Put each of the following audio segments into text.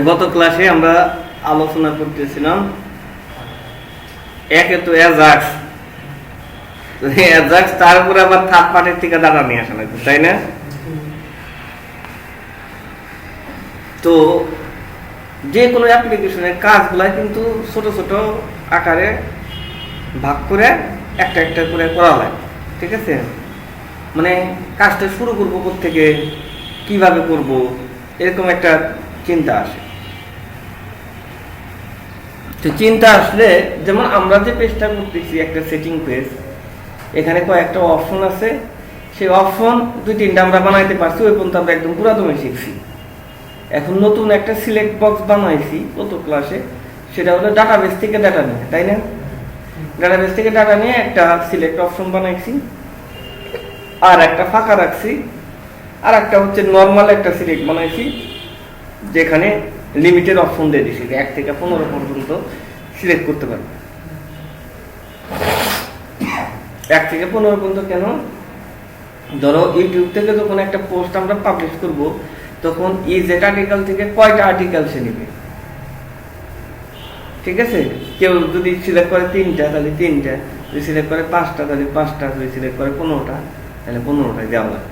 গত ক্লাসে আমরা আলোচনা করতেছিলাম একে তো অ্যাজাক্স, তারপরে আবার থার্ড পার্টির থেকে ডাটা নিয়ে আসা লাগবে, তাই না? তো যে কোনো অ্যাপ্লিকেশনের কাজগুলা কিন্তু ছোট ছোট আকারে ভাগ করে একটা একটা করে করা লাগে, ঠিক আছে? মানে কাজটা শুরু করবো কোত্থেকে, কিভাবে করব, এরকম একটা চিন্তা আসে। তো চিন্তা আসলে যেমন আমরা যে পেজটা করতেছি একটা সেটিং পেজ, এখানে কয়েকটা অপশন আছে, সেই অপশন 2-3টা আমরা বানাইতে পারছি, ওই পর্যন্ত আমরা একদম পুরাতনে শিখছি। এখন নতুন একটা সিলেক্ট বক্স বানাইছি কত ক্লাসে, সেটা হলো ডাটাবেস থেকে ডাটা নিয়ে, তাই না? ডাটাবেস থেকে ডাটা নিয়ে একটা সিলেক্ট অপশন বানাইছি, আর একটা ফাঁকা রাখছি, আর একটা হচ্ছে নর্মাল একটা সিলেক্ট বানাইছি, যেখানে লিমিটেড অপশন দিয়ে দিছি 1 থেকে 15 পর্যন্ত সিলেক্ট করতে পারবে। 1 থেকে 15 পর্যন্ত কেন? ধরো ইউটিউব থেকে যখন একটা পোস্ট আমরা পাবলিশ করব, তখন ইজেট আর্টিকেল থেকে কয়টা আর্টিকেল সে নেবে, ঠিক আছে? কেউ যদি সিলেক্ট করে 3টা তাহলে 3টা, যদি সিলেক্ট করে 5টা তাহলে 5টা, যদি সিলেক্ট করে 15টা তাহলে 15টাই দেওয়া লাগে।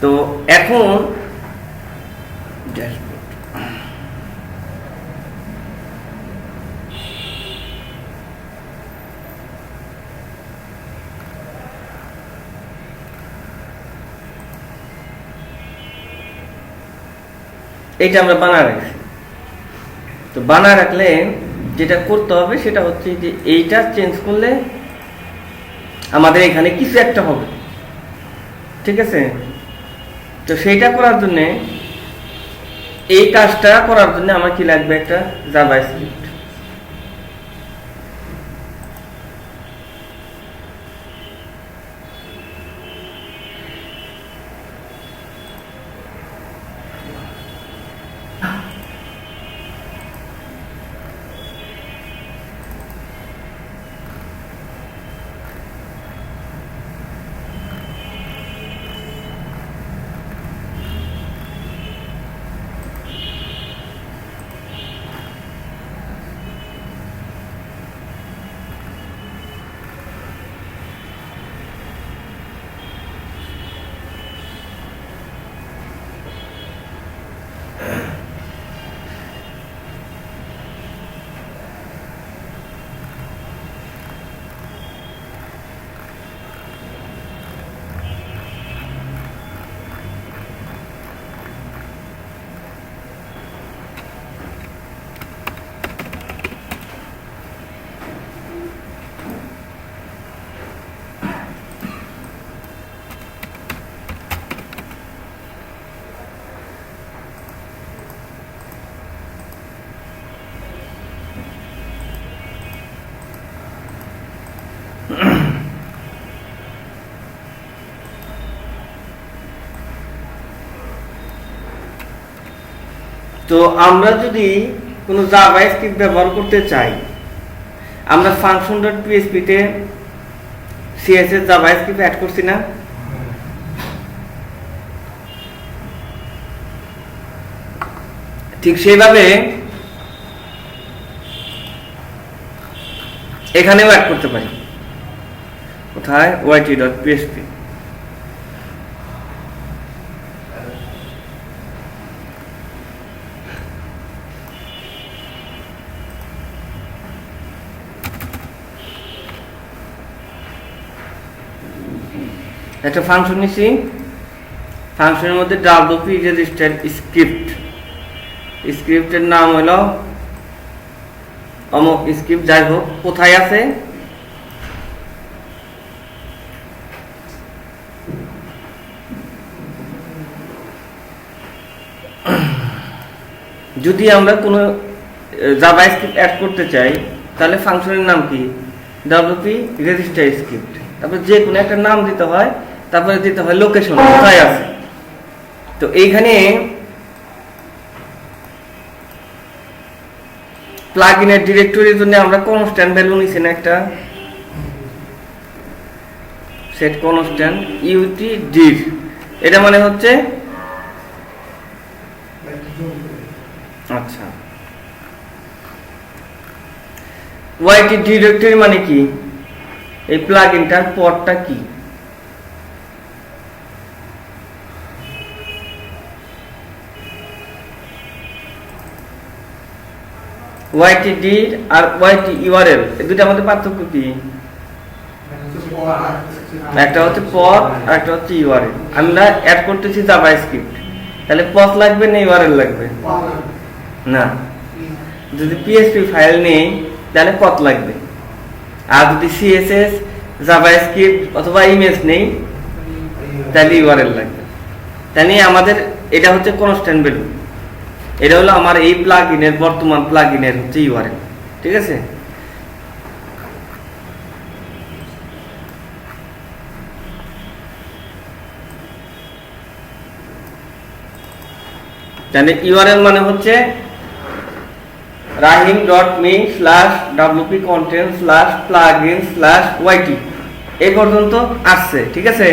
তো এখন ড্যাশবোর্ড, এইটা আমরা বানায় রাখছি। তো বানায় রাখলে যেটা করতে হবে সেটা হচ্ছে যে এইটা চেঞ্জ করলে আমাদের এখানে কিছু একটা হবে, ঠিক আছে? তো সেইটা করার জন্য, এই কাজটা করার জন্য আমার কি লাগবে? একটা জাভাস্ক্রিপ্ট। তো আমরা যদি কোনো জাভাস্ক্রিপ্ট ব্যবহার করতে চাই, আমরা function.php তে সিএসএস জাভাস্ক্রিপ্ট অ্যাড করছি না? ঠিক সেইভাবে এখানেও অ্যাড করতে পারি। কোথায়? yt.php। একটা ফাংশন নিছি, ফাংশনের মধ্যে wp রেজিস্টার স্ক্রিপ্টের নাম হলো অমুক স্ক্রিপ্ট। যাই হোক, কোথায় আছে? যদি আমরা কোনো জাভাস্ক্রিপ্ট অ্যাড করতে চাই, তাহলে ফাংশনের নাম কি? wp register script. তারপর যে কোনো একটা নাম দিতে হয়, তারপরে দিতে হয় লোকেশন, কোথায় আছে। তো এইখানে প্লাগইনের ডিরেক্টরির জন্য আমরা কনস্ট্যান্ট ভ্যালু নিছি না একটা, সেট কনস্ট্যান্ট ইউটি ডির। এটা মানে হচ্ছে আচ্ছা, ওয়াইটি ডিরেক্টরি মানে কি? এই প্লাগইনটার পথটা কি? ওয়াইটি ডির আর ওয়াইটি ইউআরএল এই দুটার মধ্যে পার্থক্য কি? একটা হচ্ছে পথ আর একটা হচ্ছে ইউআরএল। আমরা অ্যাড করতেছি জাভাস্ক্রিপ্ট, তাহলে পথ লাগবে না ইউআরএল লাগবে? না, যদি পিএসপি ফাইল নেই তাহলে পথ লাগবে, আর যদি সিএসএস জাভাস্ক্রিপ্ট অথবা ইমেজ নেই তাহলে ইউআরএল লাগবে। তাহলে আমাদের এটা হচ্ছে কনস্ট্যান্ট ভ্যালু, এটা হলো আমার এই প্লাগইনের বর্তমান প্লাগইনের হচ্ছে ইউআরএল। ঠিক আছে, তাহলে ইউআরএল মানে হচ্ছে rahim.me/wp-content/plugin/yt এই পর্যন্ত আসছে। ঠিক আছে,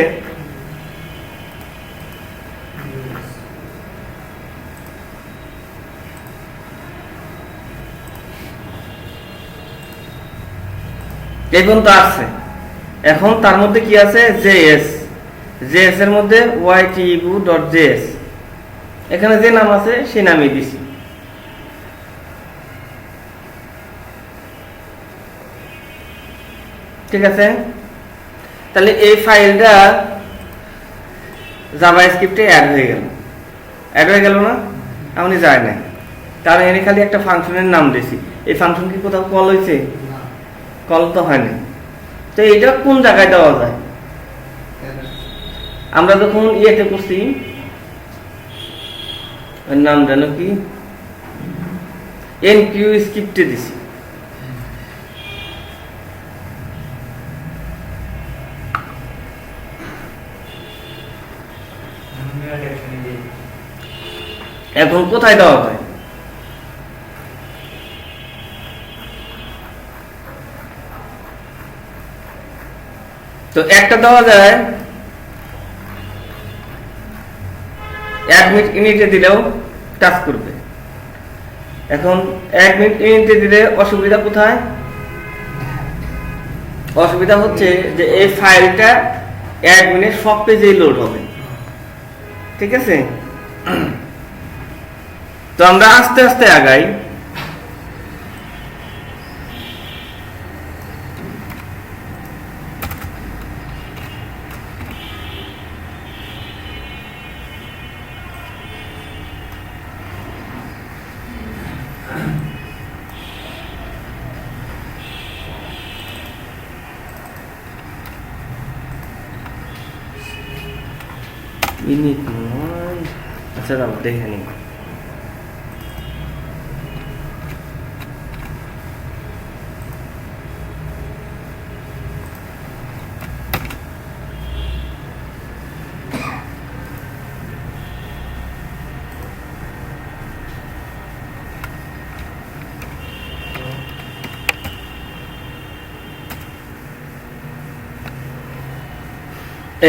এই পর্যন্ত আসছে। এখন তার মধ্যে কি আছে? জেএস এর মধ্যে ytegu.js, এখানে যে নাম আছে সেই নামই দিছি। ঠিক আছে, তাহলে এই ফাইলটা জাভাস্ক্রিপ্টে অ্যাড হয়ে গেল না? এমনই যায় না, কারণ এখানে খালি একটা ফাংশনের নাম দিয়েছি। এই ফাংশন কি কোথাও কল হয়েছে? কল তো হয়নি। তো এটা কোন জায়গায় দেওয়া যায়? আমরা যখন ইয়েতে করছি, নাম জানো কি, এনকিউ স্ক্রিপ্টে দিছি। এখন কোথায় দেওয়া হয়? তো একটা দেওয়া যায় অ্যাডমিট ইউনিটে দিলেও টাচ করবে। এখন অ্যাডমিট ইউনিটে দিলে অসুবিধা কোথায়? অসুবিধা হচ্ছে যে এই ফাইলটা অ্যাডমিনের সব পেজেই লোড হবে। ঠিক আছে, তো আমরা আস্তে আস্তে আগাই। ইউনিট নয়, আচ্ছা দাঁড়াও দেখে নিই।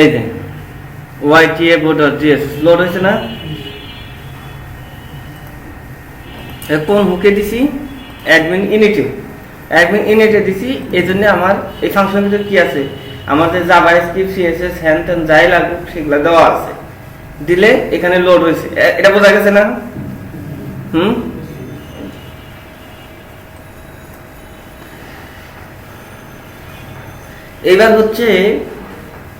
এই যে ytego.js লোড হয়েছে না? কোন হুকে দিছি? অ্যাডমিন ইউনিটে দিছি। এই জন্য আমার এই ফাংশনের ভিতরে কি আছে? আমাদের জাভাস্ক্রিপ্ট, সিএসএস, হ্যান ত্যান যাই লাগুক সেগুলো দেওয়া আছে, দিলে এখানে লোড হয়েছে। এটা বোঝা গেছে না? এইবার হচ্ছে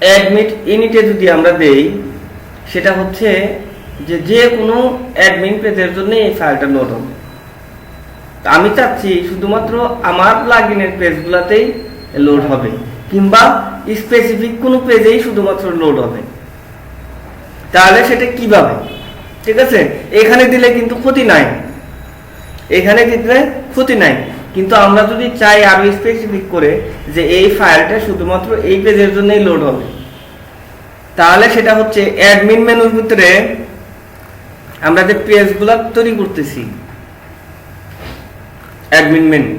অ্যাডমিট ইউনিটে যদি আমরা দেই, সেটা হচ্ছে যে কোনো অ্যাডমিন পেজের জন্য এই ফাইলটা লোড হবে। আমি চাচ্ছি শুধুমাত্র আমার প্লাগইনের পেজগুলোতেই লোড হবে, কিংবা স্পেসিফিক কোনো পেজেই শুধুমাত্র লোড হবে। তাহলে সেটা কিভাবে? ঠিক আছে, এখানে দিলে কিন্তু ক্ষতি নাই, কিন্তু আমরা যদি চাই আরো স্পেসিফিক করে যে এই ফাইলটা শুধুমাত্র এই পেজের জন্যই লোড হবে, তাহলে সেটা হচ্ছে অ্যাডমিন মেনুর ভিতরে আমরা যে পেজগুলো তৈরি করতেছি, অ্যাডমিন মেনু,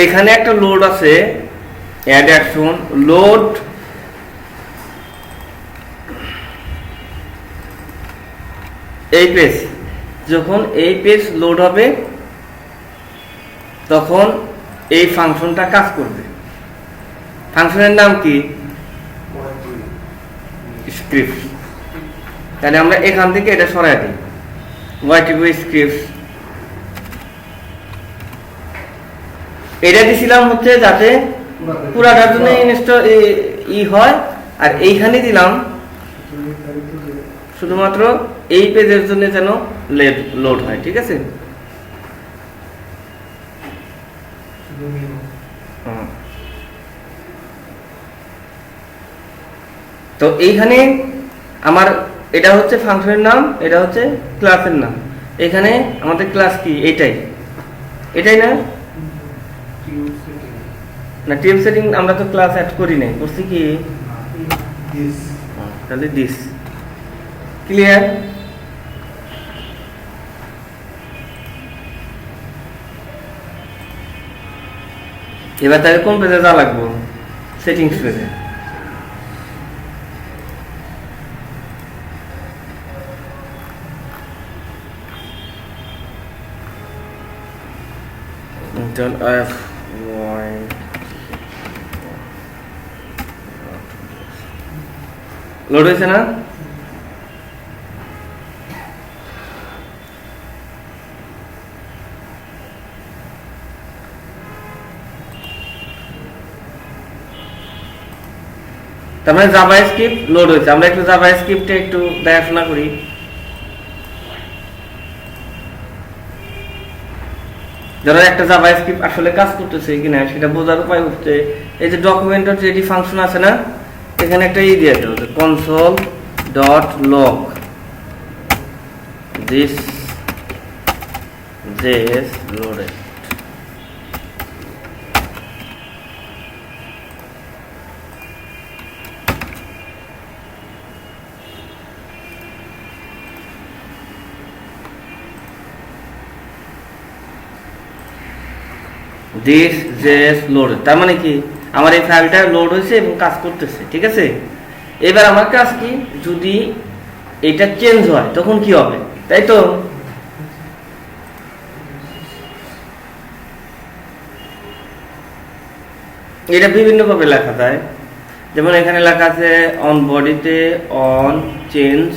এখানে একটা লোড আছে, অ্যাড অ্যাকশন লোড এই পেজ। যখন এই পেজ লোড হবে তখন এই ফাংশনটা কাজ করবে। ফাংশনের নাম কি? স্ক্রিপ্ট। তাহলে আমরা এখান থেকে এটা সরাই দিই, ওয়াইটিবি স্ক্রিপ্ট। এটা দিছিলাম হচ্ছে যাতে পুরাটার জন্য ইনস্টল হয়, আর এইখানে দিলাম শুধুমাত্র এই পেজের জন্য যেন লোড হয়। ঠিক আছে, তো এইখানে আমার এটা হচ্ছে ফাংশনের নাম, এটা হচ্ছে ক্লাসের নাম। এখানে আমাদের ক্লাস কি? এটাই না? না, টিম সেটিং আমরা তো ক্লাস অ্যাড করি নাই, করছি কি? তাহলে দিস। ক্লিয়ার? এবার তাহলে কোন পেজে যা লাগবো? সেটিংস পেজে। লোড হয়েছে না? তার মানে জাভাস্ক্রিপ্ট লোড হয়েছে। আমরা একটু জাভাস্ক্রিপ্টে একটু দেখাশোনা করি। যারা একটা জাভাস্ক্রিপ্ট আসলে কাজ করতেছে কিনা সেটা বোঝার উপায় হচ্ছে এই যে ডকুমেন্টের যেটি ফাংশন আছে না, এখানে একটা দিয়ে দেওয়া হচ্ছে console.log this JS loaded। this JS loaded তার মানে কি? আমার এই ফাইলটা লোড হয়েছে এবং কাজ করতেছে। ঠিক আছে, এবার আমার কাজ কি? যদি এটা চেঞ্জ হয় তখন কি হবে, তাই তো? এটা বিভিন্ন ভাবে লেখা যায়। যেমন এখানে লেখা আছে অন বডিতে অন চেঞ্জ,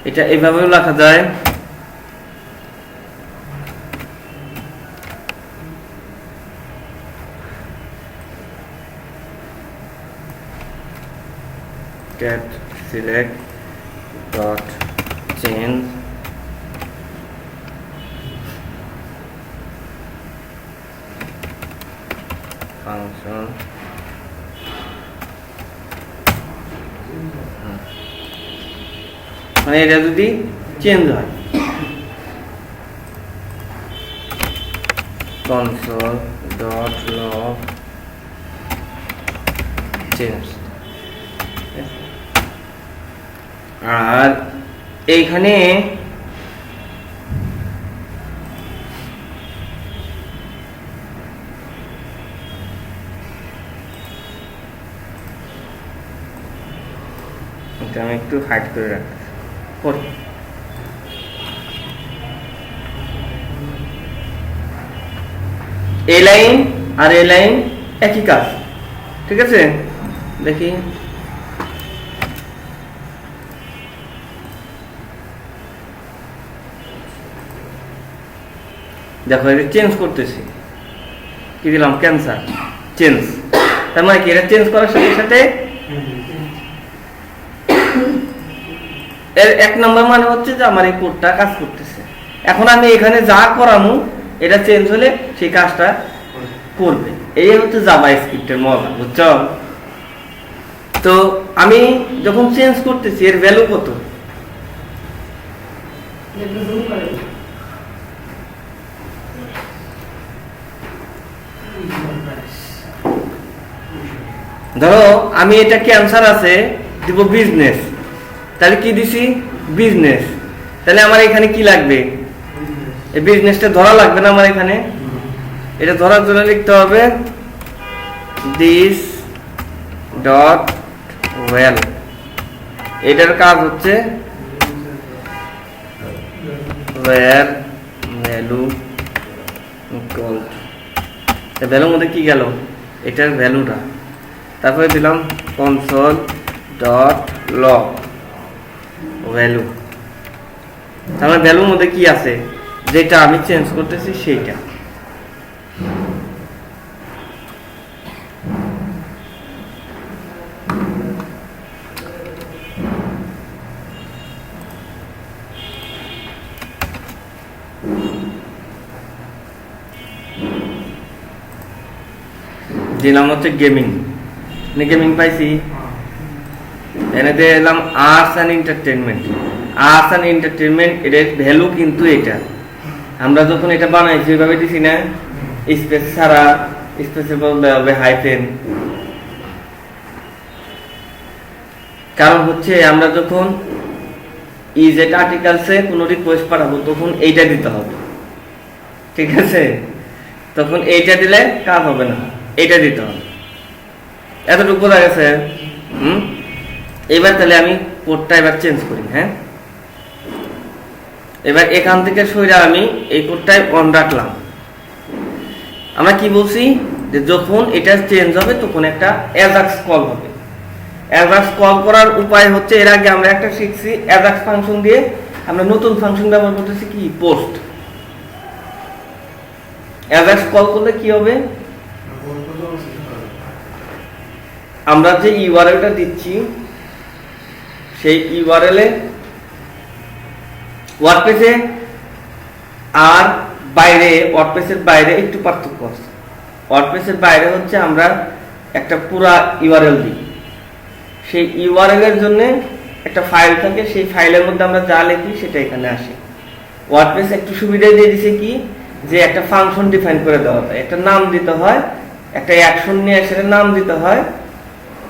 এটা এইভাবেও লেখা যায়। get select dot change function মানে এটা যদি চেঞ্জ হয় console.log change। আর এইখানে আমি একটু হাইড করে রাখছি। এই লাইন আর এই লাইন একই কাজ। ঠিক আছে, দেখি দেখো এটা চেঞ্জ করতেছি, কি দিলাম? Cancer change. তার মানে কি? এটা চেঞ্জ করার সাথে সাথে এর এক নম্বর মানে হচ্ছে যে আমার এই কোডটা কাজ করতেছে। এখন আমি এখানে যা করামু এটা চেঞ্জ হলে সেই কাজটা করবে। এই হচ্ছে জাভাস্ক্রিপ্টের মজা, বুঝছো? তো আমি যখন চেঞ্জ করতেছি এর ভ্যালু কত? ধরো আমি এটা ক্যান্সার আছে দিব বিজনেস, তাহলে কি দিছি বিজনেস, তাহলে আমার এখানে কি লাগবে এই বিজনেসটা ধরা লাগবে না আমার এখানে, এটা ধরার জন্য লিখতে হবে দিস ডট ভ্যাল, এটার কাজ হচ্ছে where value equal to ভ্যালুর মধ্যে কি গেল এটার ভ্যালুটা, তারপরে দিলাম console ডট log ভ্যালু, তাহলে ভ্যালুর মধ্যে কি আছে যেটা আমি চেঞ্জ করতেছি সেইটা। দিলাম হচ্ছে গেমিং, গেমিং পাইছি, এনে দিলাম arts and entertainment. Arts and entertainment এর ভ্যালু কিন্তু এটা আমরা যখন এটা বানাইছি ওইভাবে দিছি না, স্পেস ছাড়া, স্পেসের বদলে হবে হাইফেন। কারণ হচ্ছে আমরা যখন ইজেট আর্টিকেলসে কোনো রিকোয়েস্ট পাঠাবো তখন এইটা দিতে হবে, ঠিক আছে? তখন এইটা দিলে কাজ হবে না, এইটা দিতে হবে। এতটুকু বোঝা গেছে? এবার তাহলে আমি কোডটা এবার চেঞ্জ করি। হ্যাঁ, এবার এখান থেকে সইরা আমি এই কোডটাই অন রাখলাম। আমরা কি বলছি যে যখন এটা চেঞ্জ হবে তখন একটা অ্যাজাক্স কল হবে। অ্যাজাক্স কল করার উপায় হচ্ছে, এর আগে আমরা একটা শিখছি অ্যাজাক্স ফাংশন দিয়ে আমরা নতুন ফাংশন ব্যবহার করতেছি কি পোস্ট। অ্যাজাক্স কল করলে কি হবে, আমরা যে ইউআরএলটা দিচ্ছি সেই ইউআরএলে ওয়ার্ডপ্রেসে আর বাইরে, ওয়ার্ডপ্রেসের বাইরে একটু পার্থক্য আছে। ওয়ার্ডপ্রেসের বাইরে হচ্ছে আমরা একটা পুরা ইউআরএল দিই, সেই ইউআরএল এর জন্য একটা ফাইল থাকে, সেই ফাইলের মধ্যে আমরা যা লিখি সেটা এখানে আসে। ওয়ার্ডপ্রেস একটু সুবিধা দিয়ে দিছে কি, যে একটা ফাংশন ডিফাইন করে দেওয়া হয়, একটা নাম দিতে হয়, একটা অ্যাকশন নিয়ে এসে নাম দিতে হয়,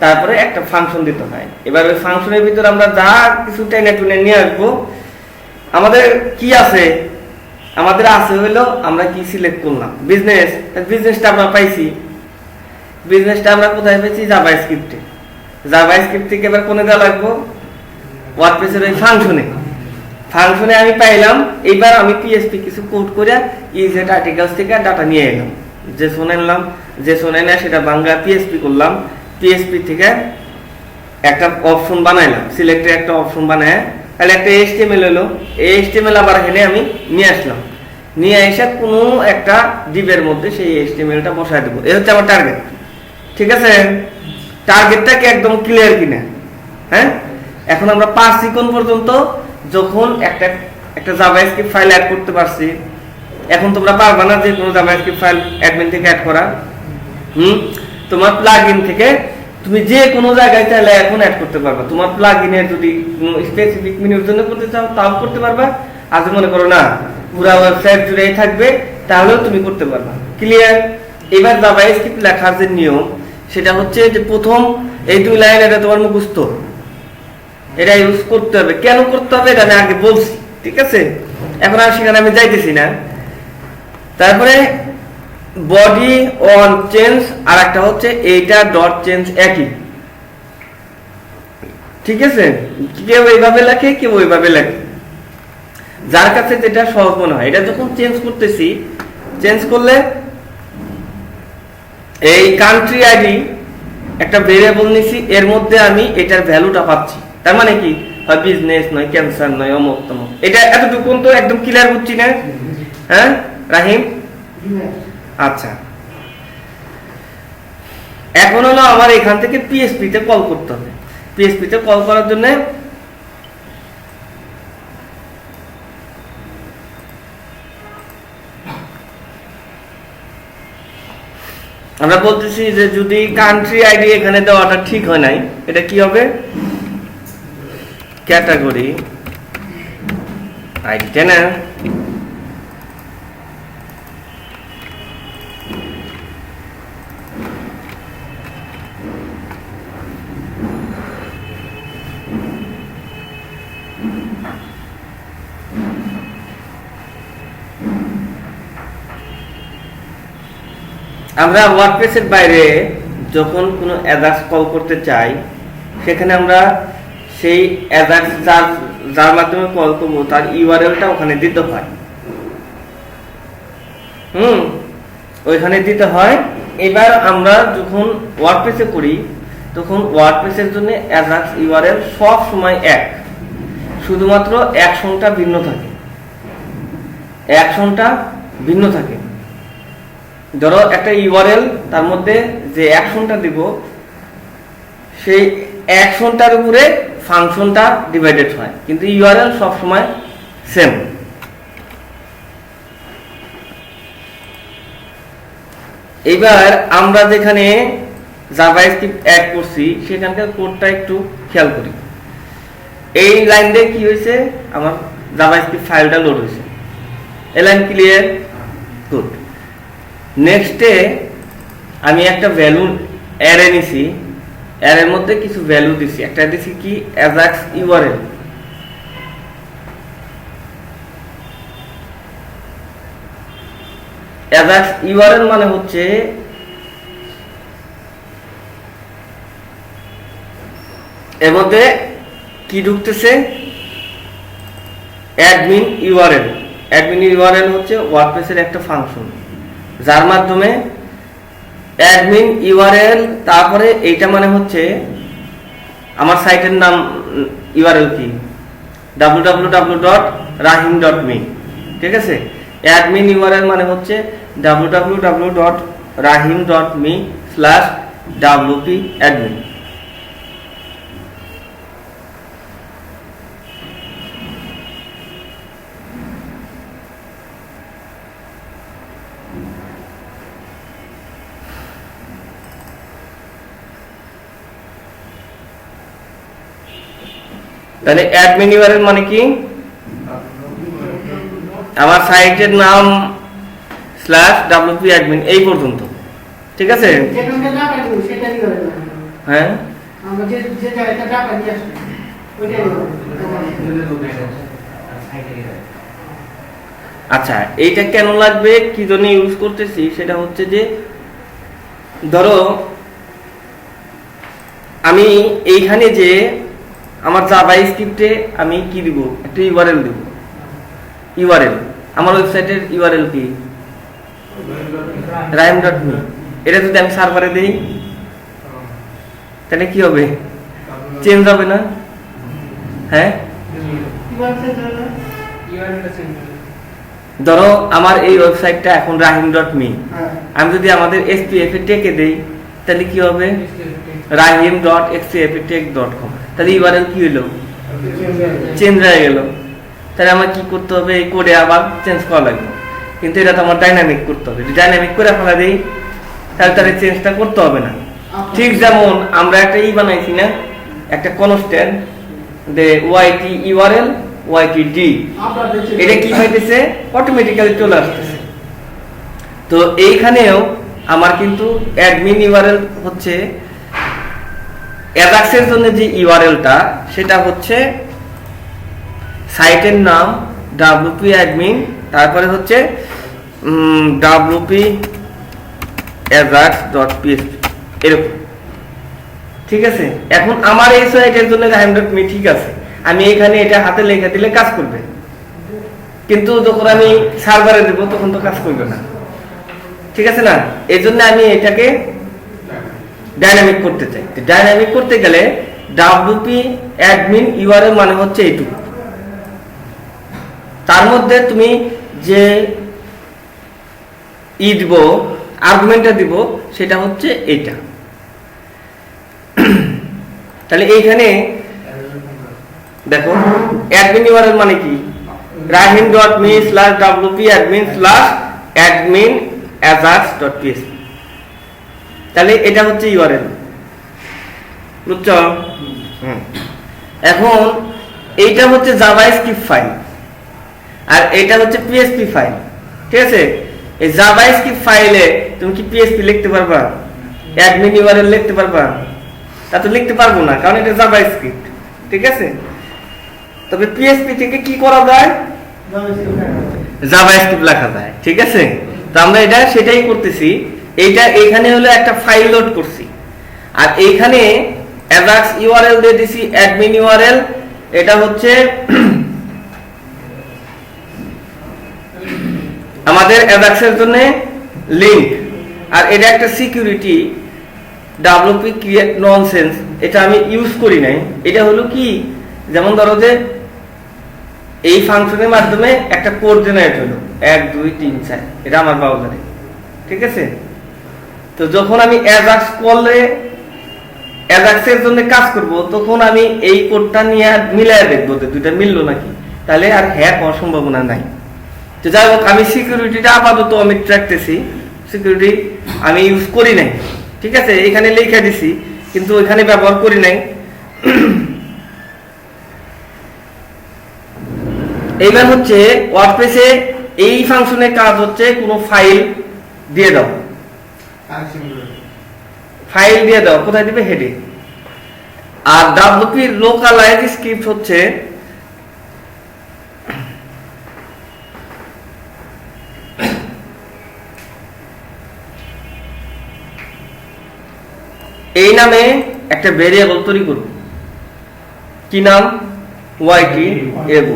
তারপরে একটা ফাংশন দিতে হয়। এবার ওই ফাংশনের ভিতরে আমরা যা কিছু টেনে টুনে নিয়ে আসবো, আমাদের কি আছে, আমাদের আছে হইলো আমরা কি সিলেক্ট করলাম বিজনেস, বিজনেসটা আমরা পাইছি, বিজনেসটা আমরা কোথায় পেয়েছি জাভা স্ক্রিপ্টে। জাভা স্ক্রিপ্ট থেকে এবার কোনে দেওয়া লাগবো ওয়ার্ডপ্রেসের ওই ফাংশনে, ফাংশনে আমি পাইলাম। এইবার আমি পিএসপি কিছু কোড করে ইজেট আর্টিকেলস থেকে ডাটা নিয়ে এলাম, যে শোনে নিলাম, যে শোনে না সেটা বাংলা পিএসপি করলাম, পিএসপি থেকে একটা অপশন বানাইলাম, সিলেক্টে একটা অপশন বানায়, তাহলে একটা এইচটিএমএল হলো, এই এইচটিএমএল আবার এখানে আমি নিয়ে আসলাম, নিয়ে এসে কোনো একটা ডিবের মধ্যে সেই এইচটিএমএলটা বসায় দেবো। এই হচ্ছে আমার টার্গেট, ঠিক আছে? টার্গেটটাকে একদম ক্লিয়ার কিনা? হ্যাঁ, এখন আমরা পারছি কোন পর্যন্ত, যখন একটা একটা জাভাস্ক্রিপ্ট ফাইল অ্যাড করতে পারছি। এখন তোমরা পারবা না যে কোনো জাভাস্ক্রিপ্ট ফাইল অ্যাডমিন থেকে অ্যাড করা, তোমার প্লাগইন থেকে তুমি যে কোনো জায়গায় চাইলে এখন অ্যাড করতে পারবা। তোমার প্লাগইনে যদি স্পেসিফিক মেনুর জন্য করতে চাও তাও করতে পারবা, আজ মনে করো না পুরো ওয়েবসাইট জুড়েই থাকবে তাহলেও তুমি করতে পারবা। ক্লিয়ার? এবার জাভাস্ক্রিপ্ট লেখার যে নিয়ম সেটা হচ্ছে যে প্রথম এই 2 লাইন এটা তোমার মুখস্থ, এটা ইউজ করতে হবে। কেন করতে হবে এটা আমি আগে বলছি, ঠিক আছে? এখন আর সেখানে আমি যাইতেছি না। তারপরে বডি অন চেঞ্জ, আর একটা হচ্ছে এইটা ডট চেঞ্জ, একই, ঠিক আছে? কেউ এইভাবে লেখে, কেউ ওইভাবে লেখে, যার কাছে যেটা সহজ মনে হয়। এটা যখন চেঞ্জ করতেছি, চেঞ্জ করলে এই কান্ট্রি আইডি একটা ভেরিয়েবল নিছি, এর মধ্যে আমি এটার ভ্যালুটা পাচ্ছি। তার মানে কি, হয় বিজনেস নয়, ক্যান্সার নয়, অমুক তমুক। এটা এতটুকু তো একদম ক্লিয়ার বুঝছি না? হ্যাঁ রাহিম, আচ্ছা। এখন হলো আমার এখান থেকে পিএসপি তে কল করতে হবে। পিএসপি তে কল করার জন্য আমরা বলতেছি যে যদি কান্ট্রি আইডি এখানে দেওয়াটা ঠিক হয় নাই, এটা কি হবে, ক্যাটাগরি আইডি, তাই না? আমরা ওয়ার্ডপ্রেসের বাইরে যখন কোনো অ্যাজাক্স কল করতে চাই, সেখানে আমরা সেই অ্যাজাক্স যার মাধ্যমে কল করবো তার ইউআরএলটা ওখানে দিতে হয়। ওইখানে দিতে হয়। এবার আমরা যখন ওয়ার্ডপ্রেসে করি তখন ওয়ার্ডপ্রেসের জন্য অ্যাজাক্স ইউআরএল সব সময় এক, শুধুমাত্র অ্যাকশনটা ভিন্ন থাকে। অ্যাকশনটা ভিন্ন থাকে। ধরো একটা ইউআরএল, তার মধ্যে যে অ্যাকশনটা দিব সেই অ্যাকশনটার উপরে ফাংশনটা ডিভাইডেড হয়, কিন্তু ইউআরএল সব সময় সেম। এবার আমরা যেখানে জাভাস্ক্রিপ্ট অ্যাড করছি সেখানকার কোডটা একটু খেয়াল করি। এই লাইন দিয়ে কি হয়েছে, আমার জাভাস্ক্রিপ্ট ফাইলটা লোড হয়েছে। এই লাইন ক্লিয়ার, গুড। নেক্সটে আমি একটা ভ্যালু অ্যারে নিছি, অ্যারের মধ্যে কিছু ভ্যালু দিছি। একটা দিছি কি অ্যাজাক্স ইউআরএল। অ্যাজাক্স ইউআরএল মানে হচ্ছে এর মধ্যে কি ঢুকতেছে, অ্যাডমিন ইউআরএল। অ্যাডমিন ইউআরএল হচ্ছে ওয়ার্ডপ্রেসের একটা ফাংশন, যার মাধ্যমে অ্যাডমিন ইউআরএল, তারপরে এইটা মানে হচ্ছে আমার সাইটের নাম, ইউআরএল কি www.rahim.me, ঠিক আছে। অ্যাডমিন ইউআরএল মানে হচ্ছে www.rahim.me/wp-admin। তাহলে অ্যাডমিন ইউআরএল মানে কি, আমার সাইটের নাম /wp-admin এই পর্যন্ত, ঠিক আছে। হ্যাঁ, আচ্ছা, এইটা কেন লাগবে, কি জন্য ইউজ করতেছি, সেটা হচ্ছে যে ধরো আমি এইখানে যে আমার জাভাস্ক্রিপ্টে আমি কি দিব, একটা ইউআরএল দিব। ইউআরএল আমার ওয়েবসাইটের ইউআরএল কি rahim.me। এটা যদি আমি সার্ভারে দেই তাহলে কি হবে, চেঞ্জ হবে না? হ্যাঁ, ধরো আমার এই ওয়েবসাইটটা এখন rahim.me, আমি যদি আমাদের SPF এ টেকে দেই তাহলে কি হবে, rahim.xcftech.com। তাহলে ইউআরএল কি হলো, চেঞ্জ হয়ে গেল। তাহলে আমার কি করতে হবে, এই কোডে আবার চেঞ্জ করা লাগবে। কিন্তু এটা তো আমার ডাইনামিক করতে হবে, ডাইনামিক করে ফেলা দেই তাহলে চেঞ্জটা করতে হবে না। ঠিক যেমন আমরা একটা বানাইছি না, একটা কনস্ট্যান্ট যে yt ইউআরএল ytd, এটা কি হইতেছে, অটোমেটিক্যালি চলে আসতেছে। তো এইখানেও আমার কিন্তু অ্যাডমিন ইউআরএল হচ্ছে অ্যাজাক্সের জন্য যে ইউআরএলটা, সেটা হচ্ছে সাইটের নাম wp-admin, তারপরে হচ্ছে wp-ajax.php এরকম, ঠিক আছে। এখন আমার এই সাইটের জন্য rahim.me ঠিক আছে, আমি এখানে এটা হাতে লেখা দিলে কাজ করবে, কিন্তু যখন আমি সার্ভারে দেব তখন তো কাজ করবে না, ঠিক আছে না। এই জন্য আমি এটাকে ডাইনামিক করতে চাই। ডাইনামিক করতে গেলে wp-admin ইউআরএল মানে হচ্ছে এইটুকু, তার মধ্যে তুমি যে দিব, আর্গুমেন্টটা দিব, সেটা হচ্ছে এইটা। তাহলে এইখানে দেখো অ্যাডমিন ইউআরএল মানে কি, rahim.me/wp-admin/admin-ajax.php। তাহলে এটা হচ্ছে ইউআরএল, বুঝছো? এখন এইটা হচ্ছে জাভাস্ক্রিপ্ট ফাইল আর এটা হচ্ছে পিএসপি ফাইল, ঠিক আছে। এই জাভাস্ক্রিপ্ট ফাইলে তুমি কি পিএসপি লিখতে পারবা, অ্যাডমিন ইউআরএল লিখতে পারবা? তা তো লিখতে পারবো না, কারণ এটা জাভাস্ক্রিপ্ট, ঠিক আছে। তবে পিএসপি থেকে কি করা যায়, জাভাস্ক্রিপ্ট লেখা যায়। ঠিক আছে, তো আমরা এটা সেটাই করতেছি। এইটা এখানে হলো একটা ফাইল লোড করছি, আর এইখানে অ্যাজাক্স ইউআরএল দিয়ে দিছি অ্যাডমিন ইউআরএল। এটা হচ্ছে আমাদের অ্যাজাক্সের জন্য লিংক, আর এটা একটা সিকিউরিটি ডাব্লিউপি ক্রিয়েট ননসেন্স, এটা আমি ইউজ করি নাই। এটা হলো কি, যেমন ধরো যে এই ফাংশনের মাধ্যমে একটা কোড জেনারেট হলো 1 2 3 4, এটা আমার ব্রাউজারে। ঠিক আছে, তো যখন আমি অ্যাজাক্স করলে অ্যাজাক্সের জন্য কাজ করব, তখন আমি এই কোডটা নিয়ে মিলায় দেখবো যে দুইটা মিললো নাকি, তাহলে আর হ্যাক হওয়ার সম্ভাবনা নাই। তো যাই হোক, আমি সিকিউরিটিটা আপাতত আমি রাখতেছি, সিকিউরিটি আমি ইউজ করি নাই। ঠিক আছে, এখানে লিখে দিছি কিন্তু ওইখানে ব্যবহার করি নাই। এইবার হচ্ছে ওয়ার্ডপ্রেসে এই ফাংশনের কাজ হচ্ছে কোনো ফাইল দিয়ে দাও, ফাইল দিয়ে দাও, কোথায় দিবে, হেডে। আর ডাব্লিউপি লোকালাইজ স্ক্রিপ্ট হচ্ছে এই নামে একটা ভেরিয়েবল তৈরি করব, কি নাম, ওয়াইটি এবো,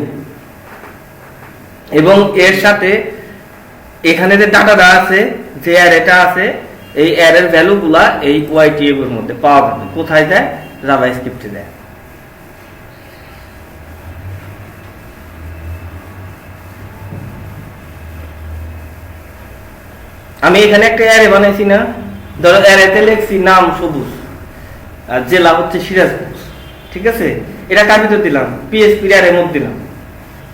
এবং এর সাথে এখানে যে ডাটাটা আছে, যে অ্যারেটা আছে, এই অ্যারের ভ্যালুগুলা এই ওয়াইটি এবোর মধ্যে পাওয়া যাবে। কোথায় দেয়, জাভাস্ক্রিপ্টে দেয়। আমি এখানে একটা অ্যারে বানাইছি না, ধরো অ্যারেতে লিখছি নাম সবুজ আর জেলা হচ্ছে সিরাজগঞ্জ। ঠিক আছে, এটা কার ভিতর দিলাম, পিএসপি অ্যারে মধ্যে দিলাম।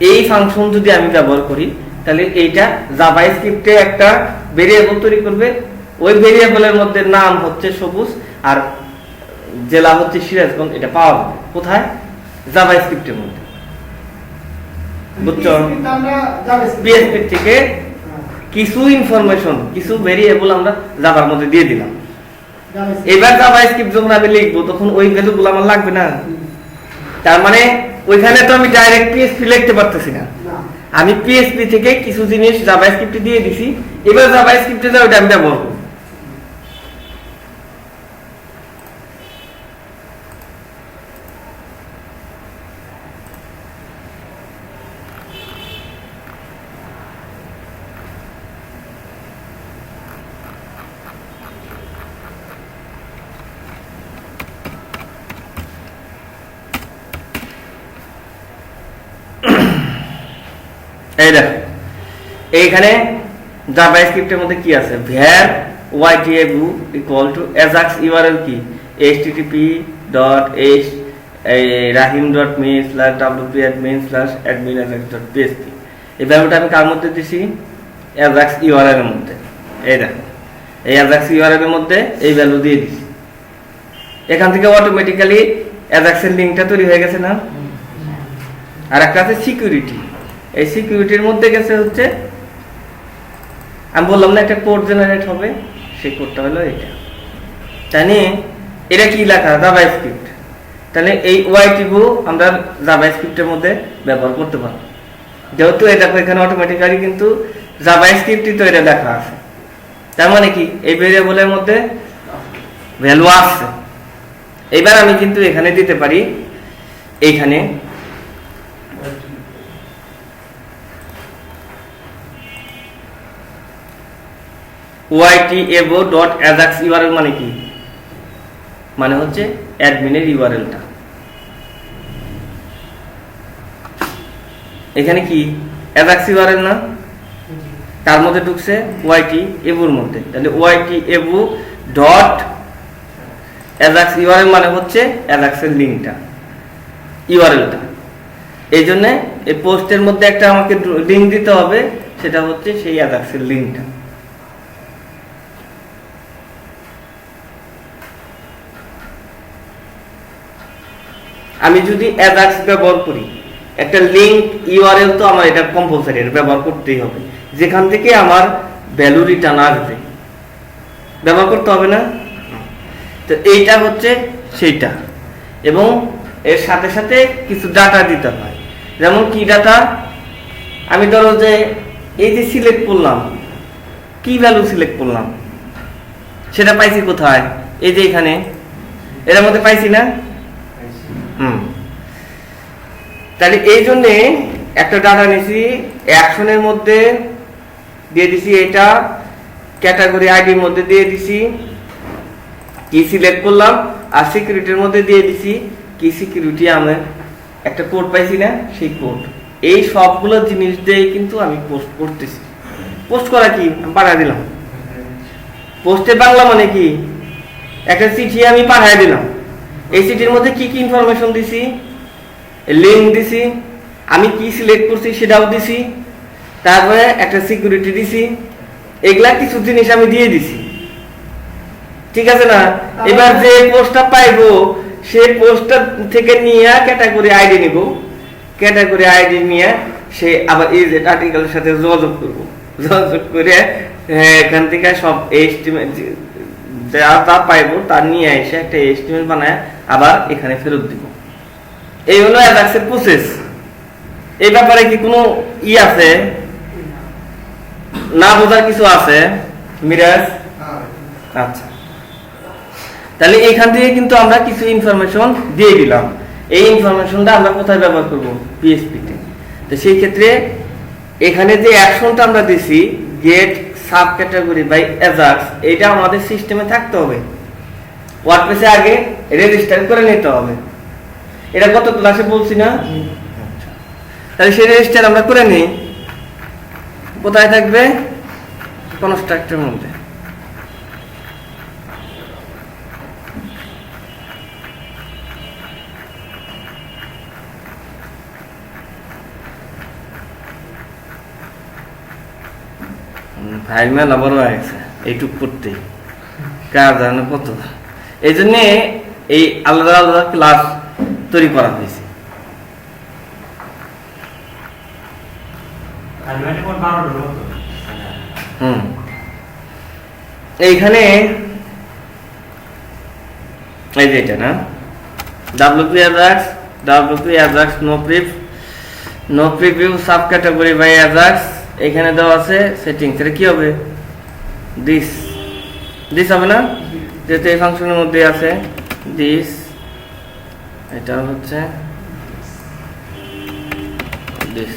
এই ফাংশন যদি আমি ব্যবহার করি, তাহলে এইটা জাভাস্ক্রিপ্টে একটা ভেরিয়েবল তৈরি করবে, ওই ভেরিয়েবলের মধ্যে নাম হচ্ছে সবুজ আর জেলা হচ্ছে সিরাজগঞ্জ, এটা পাওয়া যাবে কোথায়, জাভাস্ক্রিপ্টের মধ্যে। বুঝছো, পিএসপি থেকে কিছু ইনফরমেশন, কিছু ভেরিয়েবল আমরা জাভার মধ্যে দিয়ে দিলাম। এবার জাভাস্ক্রিপ্ট যখন আমি লিখবো, তখন ওই ভ্যালুগুলো আমার লাগবে না। তার মানে ওইখানে তো আমি ডাইরেক্ট পিএসপি লিখতে পারতেছি না, আমি পিএসপি থেকে কিছু জিনিস জাভাস্ক্রিপ্টে দিয়ে দিছি। এবার জাভাস্ক্রিপ্টে যা ওটা আমি ব্যবহার করব। এই দেখো, এইখানে জাভাস্ক্রিপ্টের মধ্যে কি আছে, var ytabu equal to ajax url কি http:/rahim.me/wp-admin/admin-ajax.php। এই ভ্যালুটা আমি কার মধ্যে দিছি, ajax url এর মধ্যে। এই দেখো, এই ajax url এর মধ্যে এই ভ্যালু দিয়ে দিছি। এখান থেকে অটোমেটিক্যালি ajax এর লিংকটা তৈরি হয়ে গেছে না। আর একটা আছে সিকিউরিটি, এই সিকিউরিটির মধ্যে গেছে হচ্ছে, আমি বললাম না একটা কোড জেনারেট হবে, সেই কোডটা হলো এটা। তাহলে এটা কি লেখা, জাভাস্ক্রিপ্ট। তাহলে এই ওয়াইটিবু আমরা জাভাস্ক্রিপ্টের মধ্যে ব্যবহার করতে পারবো, যেহেতু এটা এখানে অটোমেটিক্যালি কিন্তু জাভাস্ক্রিপ্টই তো এটা লেখা আছে। তার মানে কি, এই ভেরিয়েবলের মধ্যে ভ্যালু আছে। এবার আমি কিন্তু এখানে দিতে পারি, এইখানে ytabo.ajax url মানে কি, মানে হচ্ছে অ্যাডমিনের ইউআরএলটা। এখানে কি ajax url না, তার মধ্যে ঢুকছে ytabo-র মধ্যে, তাহলে ytabo.ajax url মানে হচ্ছে ajax এর লিংকটা, ইউআরএলটা। এই জন্য এই পোস্টের মধ্যে একটা আমাকে লিংক দিতে হবে, সেটা হচ্ছে সেই ajax এর লিংকটা। আমি যদি ajax ব্যবহার করি, একটা লিংক ইউআরএল তো আমার এটা কম্পালসারি, এটা ব্যবহার করতেই হবে, যেখান থেকে আমার ভ্যালু রিটার্ন আসবে, ব্যবহার করতে হবে না। তো এইটা হচ্ছে সেইটা, এবং এর সাথে সাথে কিছু ডাটা দিতে হয়। যেমন কি ডাটা, আমি ধরো যে এই যে সিলেক্ট করলাম, কি ভ্যালু সিলেক্ট করলাম, সেটা পাইছি কোথায়? এই যে এখানে, এর মধ্যে পাইছি না? তাহলে এই জন্যে একটা ডাটা নিছি, অ্যাকশনের মধ্যে দিয়ে দিছি, এটা ক্যাটাগরি আইডির মধ্যে দিয়ে দিছি, কি সিলেক্ট করলাম, আর সিকিউরিটির মধ্যে দিয়ে দিছি কি সিকিউরিটি, আমি একটা কোড পাইছি না, সেই কোড। এই সবগুলো জিনিস দিয়ে কিন্তু আমি পোস্ট করতেছি। পোস্ট করা কি, আমি পাঠিয়ে দিলাম। পোস্টের বাংলা মানে কি, একটা চিঠি আমি পাঠিয়ে দিলাম। এই চিঠির মধ্যে কি কি ইনফরমেশন দিছি, লিঙ্ক দিছি, আমি কি সিলেক্ট করছি সেটাও দিছি, তারপরে একটা সিকিউরিটি দিছি, এগুলা কিছু জিনিস আমি দিয়ে দিছি, ঠিক আছে না? এবার যে পোস্টটা পাইবো সেই পোস্টটা থেকে নিয়ে ক্যাটাগরি আইডি নিব, ক্যাটাগরি আইডি নিয়ে সে আবার এই যে আর্টিকেলের সাথে যোগাযোগ করব, যোগাযোগ করে এখান থেকে সব এস্টিমেট যা পাইবো তা নিয়ে এসে একটা এস্টিমেট বানায় আবার এখানে ফেরত দিব। এই হলো অ্যাজাক্সের প্রসেস। এই ব্যাপারে কি কোনো আছে, না বোঝার কিছু আছে মিরাজ? আচ্ছা, তাহলে এখান থেকে কিন্তু আমরা কিছু ইনফরমেশন দিয়ে দিলাম। এই ইনফরমেশনটা আমরা কোথায় ব্যবহার করব? পিএসপি তে। তো সেই ক্ষেত্রে এখানে যে অ্যাকশনটা আমরা দিছি, get sub category by Ajax, এটা আমাদের সিস্টেমে থাকতে হবে। ওয়ার্ডপ্রেসে আগে রেজিস্টার করে নিতে হবে। এটা কত ক্লাসে বলছি না? তাহলে সেই রেজিস্টার আমরা করে নিই। কোথায় থাকবে? কনস্ট্রাক্টরের মধ্যে। ফাইল মেলা বড় হয়ে গেছে এইটুক করতে, কার জানে কত। এই জন্যে এই আলাদা আলাদা ক্লাস তৈরি করা হয়েছে। এইখানে এই যে এটা না, WP Ajax no preview sub category by Ajax, এখানে দেওয়া আছে সেটিংস। এটা কি হবে? দিস হবে না, যেহেতু এই ফাংশনের মধ্যে আছে দিস, এটা হচ্ছে দিস।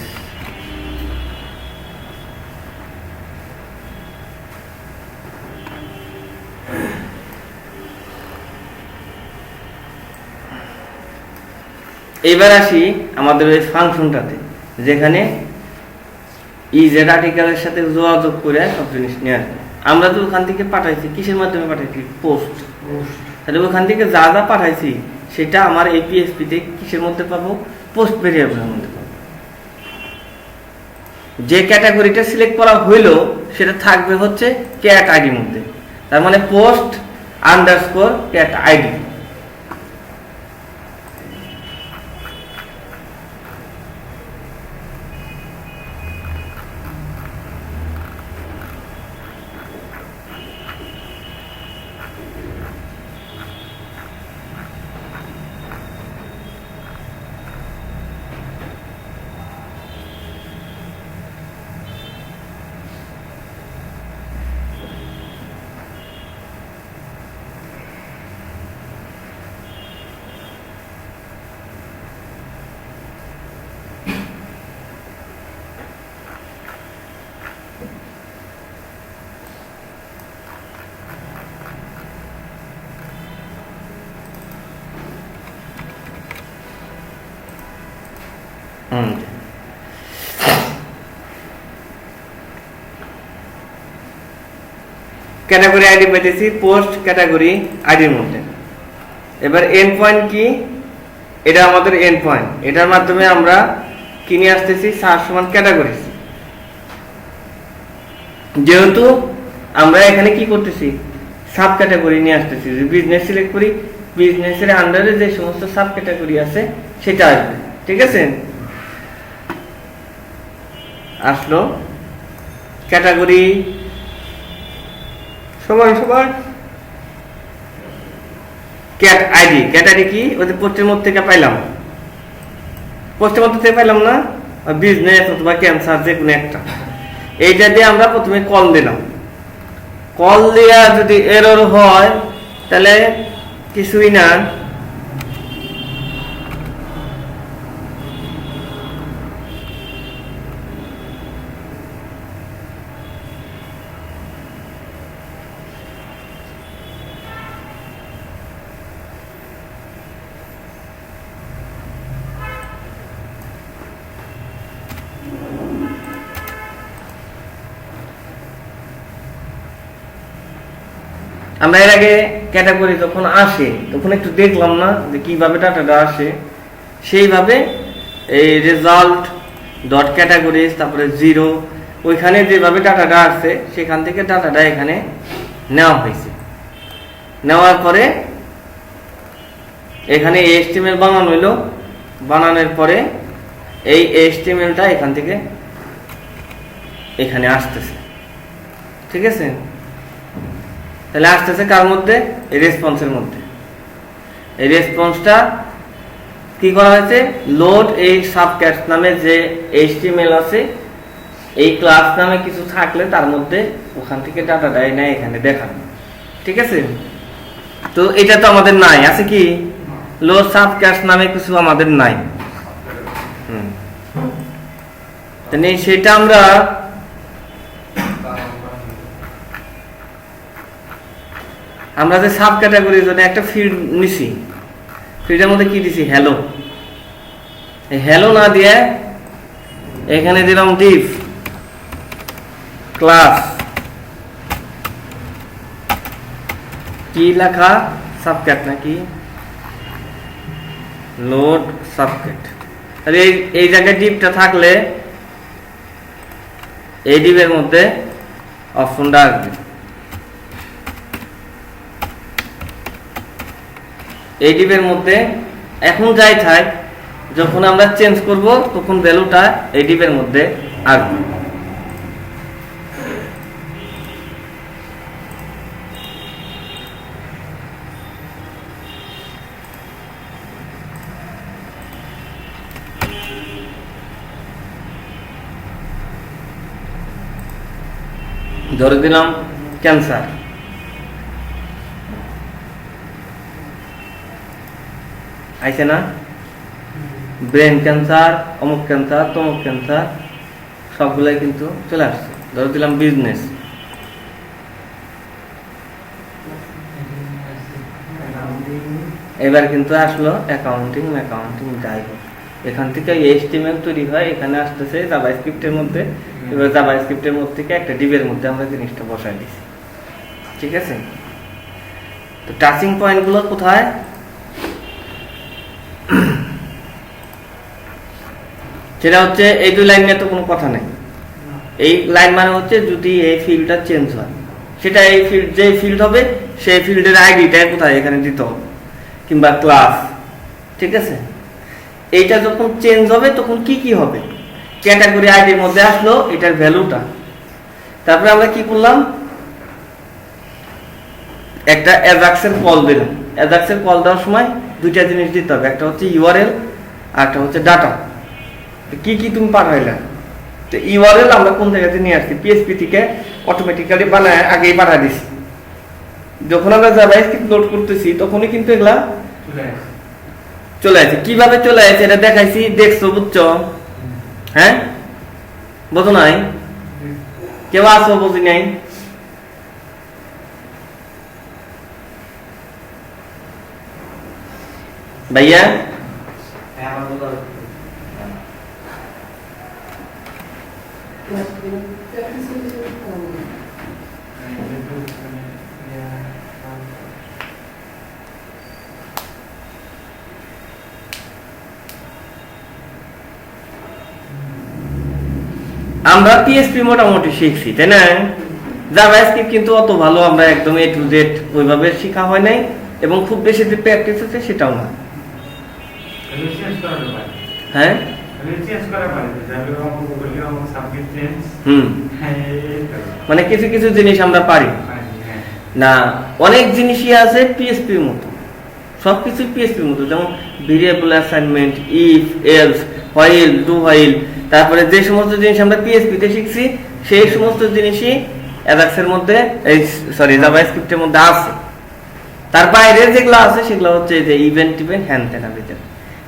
এবার আসি আমাদের ওই ফাংশনটাতে, যেখানে ইজেড আর্টিকেলের সাথে যোগাযোগ করে সব জিনিস নিয়ে আসবে। আমরা তো ওখান থেকে পাঠাইছি, কিসের মাধ্যমে পাঠাইছি? পোস্ট। তাহলে ওখান থেকে যা যা পাঠাইছি সেটা আমার এই পিএসপি তে কিসের মধ্যে পাবো? পোস্ট ভেরিয়েবলের মধ্যে পাবো। যে ক্যাটাগরিটা সিলেক্ট করা হইলো সেটা থাকবে হচ্ছে ক্যাট আইডির মধ্যে, তার মানে post underscore cat ID. Category ID পেতেছি পোস্ট ক্যাটাগরি আইডির মধ্যে। এবার এন্ড পয়েন্ট কি? এটা আমাদের এন্ড পয়েন্ট, এটার মাধ্যমে আমরা কি নিয়ে আসতেছি? সার সমান ক্যাটাগরি। যেহেতু আমরা এখানে কি করতেছি? সাব ক্যাটাগরি নিয়ে আসতেছি। যদি বিজনেস সিলেক্ট করি, বিজনেসের আন্ডারে যে সমস্ত সাব ক্যাটাগরি আছে সেটা আসবে, ঠিক আছে? আসলো ক্যাটাগরি সবাই ক্যাট আইডি। ক্যাট আইডি কি? ওই যে পোস্টের মধ্যে থেকে পাইলাম, পোস্টের মধ্যে পাইলাম না, বিজনেস অথবা ক্যান্সার যে কোনো একটা, এইটা দিয়ে আমরা প্রথমে কল দিলাম। কল দেওয়া যদি এরর হয় তাহলে কিছুই না, আমরা এর আগে ক্যাটাগরি যখন আসে তখন একটু দেখলাম না যে কিভাবে ডাটাটা আসে, সেইভাবে এই রেজাল্ট ডট ক্যাটাগরিজ তারপরে জিরো, ওইখানে যেভাবে ডাটাটা আসছে সেখান থেকে ডাটাটা এখানে নেওয়া হয়েছে। নেওয়ার পরে এখানে HTML বানানো হইলো, বানানোর পরে এই HTMLটা এখান থেকে এখানে আসতেছে। ঠিক আছে, তাহলে আসতেছে কার মধ্যে? এই রেসপন্সের মধ্যে। এই রেসপন্সটা কি করা হয়েছে? লোড এই সাবক্যাটস নামে যে HTML আছে, এই ক্লাস নামে কিছু থাকলে তার মধ্যে ওখান থেকে ডাটাটা এনে এখানে দেখানো। ঠিক আছে, তো এটা তো আমাদের নাই, আছে কি? লোড সাবক্যাটস নামে কিছু আমাদের নাই। সেটা আমরা যে সাব ক্যাটাগরির জন্য একটা ফিল্ড নিছি, ফিল্ডের মধ্যে কি দিছি? হ্যালো। এই হ্যালো না দিয়ে এখানে দিলাম ডিভ ক্লাস, কি লেখা? সাবক্যাট নাকি লোড সাবক্যাট। তাহলে এই জায়গায় ডিভটা থাকলে এই ডিভের মধ্যে অপশনটা আসবে। এই ডিভের মধ্যে এখন যাই থাক, যখন আমরা চেঞ্জ করব তখন ভ্যালুটা এই ডিভের মধ্যে আসবে। ধরে দিলাম ক্যান্সার, আইছে না? ব্রেন ক্যান্সার, অমুক ক্যান্সার, তমুক ক্যান্সার, সবগুলাই কিন্তু চলে আসছে। ধরে দিলাম বিজনেস, এবার কিন্তু আসলো অ্যাকাউন্টিং, যাই হোক এখান থেকে HTML তৈরি হয়, এখানে আসতেছে জাভাস্ক্রিপ্টের মধ্যে। এবার জাভাস্ক্রিপ্টের মধ্যে থেকে একটা ডিভের মধ্যে আমরা জিনিসটা বসাই দিছি। ঠিক আছে, তো টাচিং পয়েন্ট গুলো কোথায়? সেটা হচ্ছে এই দুই লাইন নিয়ে তো কোনো কথা নেই। এই লাইন মানে হচ্ছে যদি এই ফিল্ডটা চেঞ্জ হয়, সেটা এই ফিল্ড যে ফিল্ড হবে সেই ফিল্ডের আইডিটা কোথায় এখানে দিতে হবে, কিংবা ক্লাস। ঠিক আছে, এইটা যখন চেঞ্জ হবে তখন কি কি হবে? ক্যাটাগরি আইডির মধ্যে আসলো এটার ভ্যালুটা। তারপরে আমরা কি করলাম? একটা অ্যাজাক্সের কল দিলাম। অ্যাজাক্সের কল দেওয়ার সময় দুইটা জিনিস দিতে হবে, একটা হচ্ছে URL আর একটা হচ্ছে ডাটা। কি কি তুমি পাঠাইলা? তো URL আমরা কোন জায়গাতে নিয়ে আসছি? PHP থেকে অটোমেটিক্যালি বানায় আগেই পাঠিয়ে দিছি। যখন আমরা জাভাস্ক্রিপ্ট লোড করতেছি তখনই কিন্তু এগুলা চলে আসে। কিভাবে চলে আসে এটা দেখাইছি, দেখছো, বুঝছো? হ্যাঁ, বোঝো নাই? কেউ আসো বুঝি নাই? ভাইয়া আমরা PHP মোটামুটি শিখছি, তাই না? জাভাস্ক্রিপ্ট কিন্তু অত ভালো আমরা একদম A to Z ওইভাবে শেখা হয় নাই, এবং খুব বেশি যে প্র্যাকটিস আছে সেটাও না। হ্যাঁ, মানে কিছু কিছু জিনিস আমরা পারি না, অনেক জিনিসই আছে PHP-র মতো, সবকিছু PHP-র মতো, যেমন variable assignment, if, else, while, do while, তারপরে যে সমস্ত জিনিস আমরা পিএইচপি তে শিখছি সেই সমস্ত জিনিসই অ্যাজাক্সের মধ্যে জাভাস্ক্রিপ্টের মধ্যে আছে। তার বাইরে যেগুলো আছে সেগুলো হচ্ছে যে ইভেন্ট হ্যান ত্যান।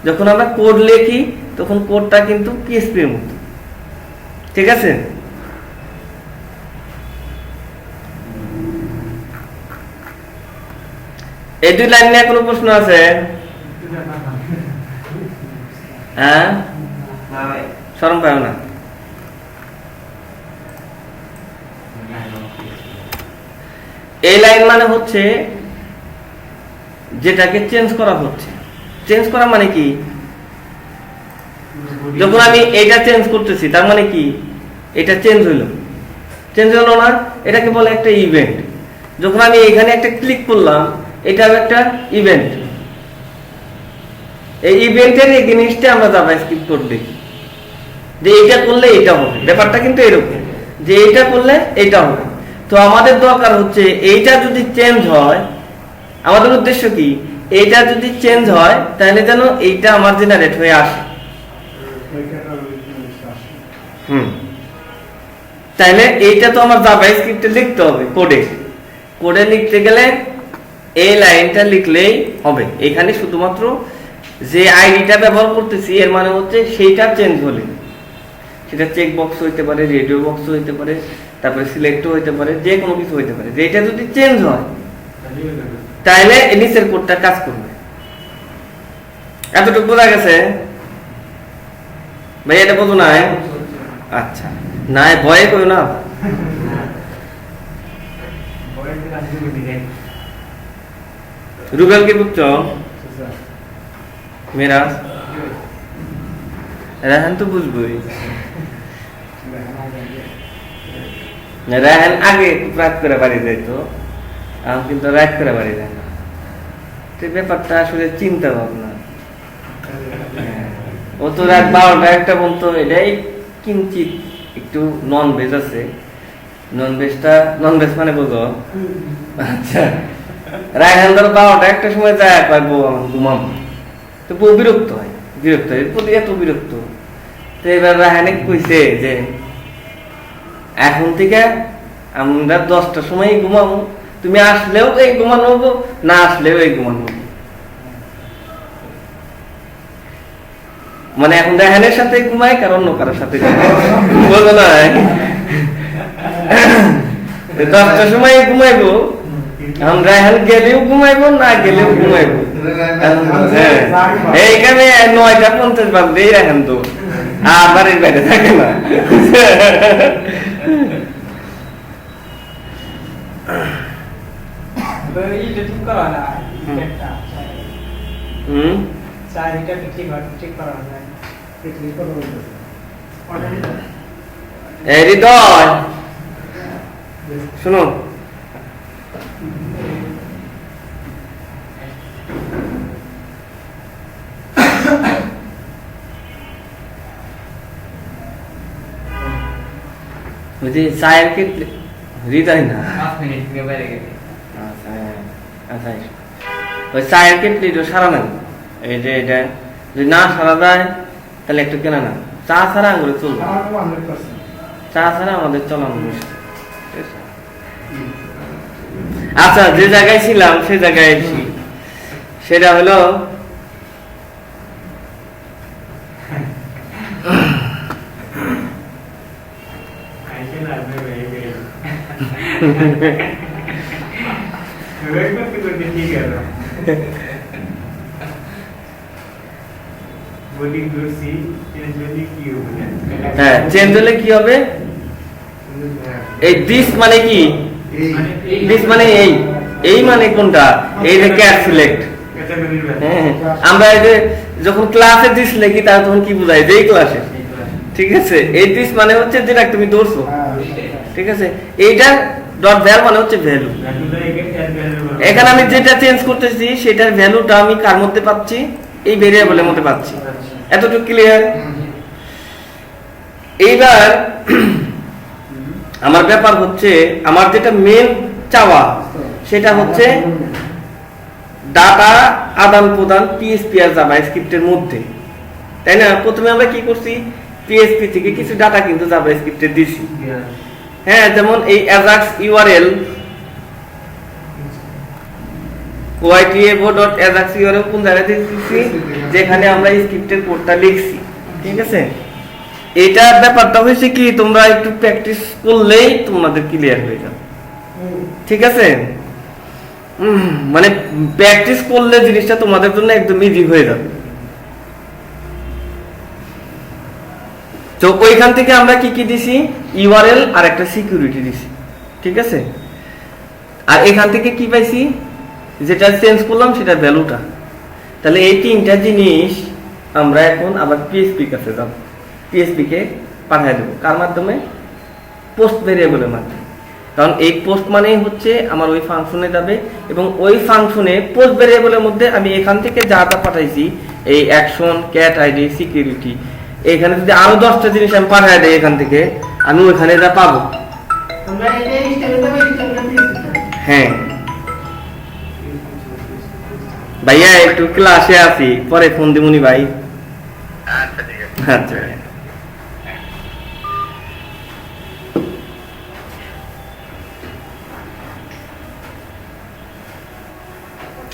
যখন আমরা কোড লিখি তখন কোডটা কিন্তু পিএইচপি এর মতো, ঠিক আছে? এই দুই লাইন নিয়ে কোনো প্রশ্ন আছে? হ্যাঁ, শরম পাও না? এই লাইন মানে হচ্ছে যেটাকে চেঞ্জ করা হচ্ছে। চেঞ্জ করা মানে কি? যখন আমি এটা চেঞ্জ করতেছি তার মানে কি এটা চেঞ্জ হইল, চেঞ্জ হলো না, এটাকে বলে একটা ইভেন্ট। যখন আমি এখানে একটা ক্লিক করলাম এটা একটা ইভেন্ট। এই ইভেন্টের এগেইনস্টে আমরা জাভাস্ক্রিপ্ট কোড লিখি যে এটা করলে এটা হবে। ব্যাপারটা কিন্তু এরকম যে এটা করলে এটা হবে। তো আমাদের দরকার হচ্ছে এইটা যদি চেঞ্জ হয়, আমাদের উদ্দেশ্য কি এইটা যদি চেঞ্জ হয় তাহলে যেন এইটা আমার জেনারেট হয়ে আসে। তাহলে এইটা তো আমার জাভাস্ক্রিপ্টে লিখতে হবে, কোডে লিখতে গেলে এই লাইনটা লিখলেই হবে। এখানে শুধুমাত্র যে আইডিটা ব্যবহার করতেছি এর মানে হচ্ছে সেইটা চেঞ্জ হলে, সেটা চেক বক্স হইতে পারে, রেডিও বক্স হইতে পারে, তারপরে সিলেক্টও হইতে পারে, যে কোনো কিছু হইতে পারে। যে এটা যদি চেঞ্জ হয় তাহলে নিচের কোডটা কাজ করবে। এতটুকু বোঝা গেছে ভাই? এটা বোঝো না? আচ্ছা, না ভয়ে কই না। রুবেল কি বুঝছো? মেরা রাহান তো বুঝবই। রাহান আগে রাত করে বাড়ি যাইতো, আমি কিন্তু রাত করে বাড়ি যাই না। ব্যাপারটা আসলে চিন্তা ভাবনা। ও তো রাত 12টা 1টা বলতো এটাই কিঞ্চিত একটু নন ভেজ আছে। নন ভেজ মানে বোঝো? আচ্ছা, রায়হান ধরো 12টা 1টার সময় যায় পারবো ঘুমাম, তো বউ বিরক্ত হয়, এত বিরক্ত। তো এবার রায়হানে কইছে যে এখন থেকে আমরা 10টার সময় ঘুমাবো, তুমি আসলেও এই ঘুমানো হবো, না আসলেও এই ঘুমানো হবো। মানে এখন রায়হানের সাথে ঘুমাই কারণ অন্য কারোর সাথে বলো না 10টার সময় ঘুমাইবো, এখন রায়হান গেলেও ঘুমাইবো না গেলেও ঘুমাইবো। এইখানে 9:50 বাজবে রায়হান তো আর বাড়ির বাইরে থাকে না। হৃদয় শুনো, চায়ের ক্ষেত্রে হৃদয় না, ওই চায়ের ক্ষেত্রে সারা নাই। এই যে এটা যদি না সারা যায় তাহলে একটু কেনা না, চা ছাড়া আঙুলে চলবে, চা ছাড়া আমাদের চলানো মুশকিল। আচ্ছা, যে জায়গায় ছিলাম সে জায়গায় সেটা হলো হ্যাঁ, চেঞ্জ হলে কি হবে? এই দিস মানে কি? দিস মানে এই মানে কোনটা? এই যে ক্যাট সিলেক্ট। আমরা এই যে যখন ক্লাসে দিস লিখি তাহলে তখন কি বোঝায়? যেই ক্লাসে, ঠিক আছে? এই দিস মানে হচ্ছে যেটা তুমি ধরছো, ঠিক আছে? এইটা ডট ভ্যাল মানে হচ্ছে ভ্যালু। এখানে আমি যেটা চেঞ্জ করতেছি সেটার ভ্যালুটা আমি কার মধ্যে পাচ্ছি? এই ভেরিয়েবলের মধ্যে পাচ্ছি। এতটুকু ক্লিয়ার? এইবার আমার ব্যাপার হচ্ছে, আমার যেটা মেন চাওয়া সেটা হচ্ছে ডাটা আদান প্রদান পিএইচপি আর জাভাস্ক্রিপ্টের মধ্যে। তাই না? প্রথমে আমরা কি করছি, পিএসপি থেকে কিছু ডাটা কিন্তু জাভাস্ক্রিপ্টে দিছি। হ্যাঁ, যেমন এই ajax url ytabo.ajax url কোন জায়গায় দিয়েছি, যেখানে আমরা স্ক্রিপ্টের কোডটা লিখছি। ঠিক আছে, এটা ব্যাপারটা হয়েছে কি, তোমরা একটু প্র্যাকটিস করলেই তোমাদের ক্লিয়ার হয়ে যাবে। ঠিক আছে, মানে প্র্যাকটিস করলে জিনিসটা তোমাদের জন্য একদম ইজি হয়ে যাবে। তো ওইখান থেকে আমরা কি কি দিছি, ইউআরএল আর একটা সিকিউরিটি দিছি। ঠিক আছে, আর এখান থেকে কি পাইছি, যেটা চেঞ্জ করলাম সেটা ভ্যালুটা। তাহলে এই তিনটা জিনিস আমরা এখন আবার পিএসপি কাছে যাব, পিএসপি কে পাঠিয়ে দেবো। কার মাধ্যমে? পোস্ট ভেরিয়েবলের মাধ্যমে। কারণ এই পোস্ট মানেই হচ্ছে আমার ওই ফাংশনে যাবে, এবং ওই ফাংশনে পোস্ট ভেরিয়েবলের মধ্যে আমি এখান থেকে যা যা পাঠাইছি, এই অ্যাকশন, ক্যাট আইডি, সিকিউরিটি, এখানে যদি আরো 10টা জিনিস আমি পাঠিয়ে দেই এখান থেকে, আমি ওইখানে যা পাবো। হ্যাঁ ভাইয়া, একটু ক্লাসে আছি, পরে ফোন দিমুনি ভাই। আচ্ছা,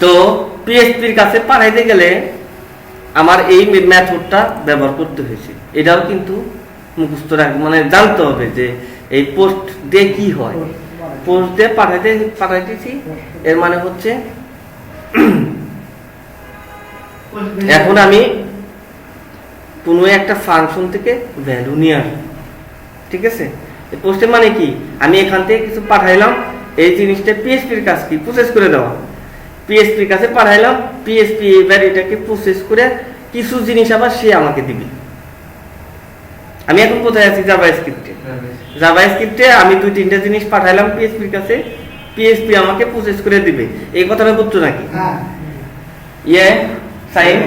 তো পিএসপির কাছে পাঠাইতে গেলে আমার এই মেথডটা ব্যবহার করতে হয়েছে। এটাও কিন্তু মুখস্থ মানে জানতে হবে যে এই পোস্ট দিয়ে কি হয়। পোস্ট দিয়ে পাঠাইতেছি, এর মানে হচ্ছে এখন আমি কোনো একটা ফাংশন থেকে ভ্যালু নিয়ে আসবো। ঠিক আছে, এই পোস্টের মানে কি, আমি এখান থেকে কিছু পাঠাইলাম, এই জিনিসটা পিএসপির কাছে কি প্রসেস করে দেওয়া, পিএসপির কাছে পাঠাইলাম, পিএসপি এবার এটাকে প্রসেস করে কিছু জিনিস আবার সে আমাকে দিবে। আমি এখন কোথায় আছি, জাভাস্ক্রিপ্টে। জাভাস্ক্রিপ্টে আমি 2-3টা জিনিস পাঠাইলাম পিএসপির কাছে, পিএসপি আমাকে প্রসেস করে দিবে। এই কথাটা বুঝছো নাকি? ইয়ে সাইন।